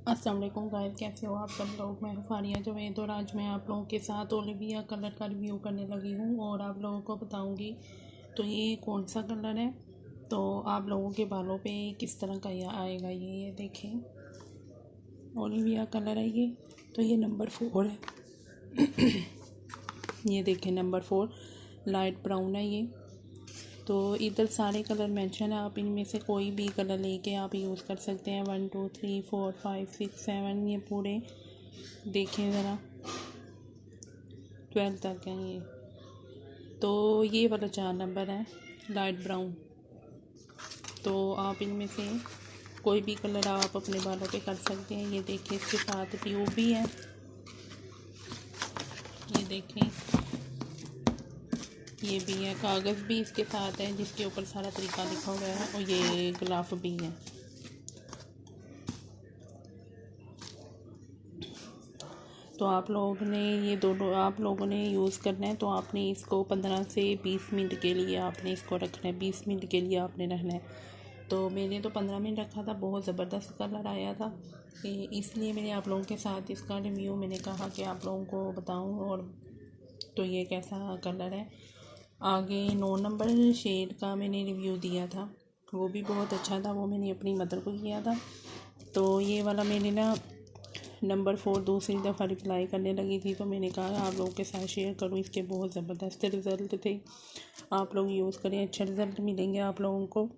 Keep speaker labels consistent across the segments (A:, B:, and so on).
A: अस्सलाम वालेकुम गाइस, कैसे हो आप सब लोग। मैं हूँ फारिया जवेद और आज मैं आप लोगों के साथ ओलिविया कलर का रिव्यू करने लगी हूँ और आप लोगों को बताऊँगी तो ये कौन सा कलर है, तो आप लोगों के बालों पे किस तरह का यह आएगा। ये देखें, ओलिविया कलर है ये। तो ये नंबर 4 है। ये देखें नंबर 4 लाइट ब्राउन है ये। तो इधर सारे कलर मेंशन है, आप इनमें से कोई भी कलर लेके आप यूज़ कर सकते हैं। 1 2 3 4 5 6 7 ये पूरे देखें ज़रा 12 तक हैं ये। तो ये वाला 4 नंबर है लाइट ब्राउन। तो आप इनमें से कोई भी कलर आप अपने बालों पे कर सकते हैं। ये देखिए, इसके साथ ट्यूब भी है। ये देखें, ये भी है, कागज़ भी इसके साथ है जिसके ऊपर सारा तरीका लिखा हुआ है और ये गिलाफ भी है। तो आप लोगों ने ये दोनों आप लोगों ने यूज़ करना है, तो आपने इसको 15 से 20 मिनट के लिए आपने इसको रखना है। 20 मिनट के लिए आपने रखना है। तो मैंने तो 15 मिनट रखा था, बहुत ज़बरदस्त कलर आया था, इसलिए मैंने आप लोगों के साथ इसका रिव्यू मैंने कहा कि आप लोगों को बताऊं। और तो ये कैसा कलर है। आगे 9 नंबर शेड का मैंने रिव्यू दिया था, वो भी बहुत अच्छा था, वो मैंने अपनी मदर को किया था। तो ये वाला मैंने ना नंबर 4 दूसरी दफ़ा रिप्लाई करने लगी थी, तो मैंने कहा आप लोगों के साथ शेयर करूं। इसके बहुत ज़बरदस्त रिज़ल्ट थे, आप लोग यूज़ करें, अच्छे रिज़ल्ट मिलेंगे आप लोगों को।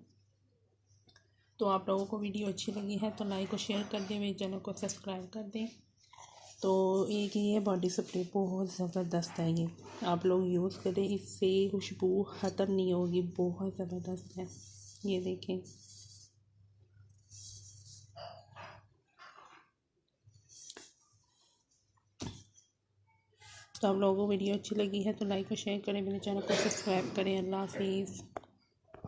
A: तो आप लोगों को वीडियो अच्छी लगी है तो लाइक और शेयर कर दें, मेरे चैनल को सब्सक्राइब कर दें। तो एक ये बॉडी स्प्रे बहुत ज़बरदस्त है, ये आप लोग यूज़ करें, इससे खुशबू ख़त्म नहीं होगी, बहुत ज़बरदस्त है। ये देखें, तो आप लोगों को वीडियो अच्छी लगी है तो लाइक और शेयर करें, मेरे चैनल को सब्सक्राइब करें। अल्लाह हाफिज़।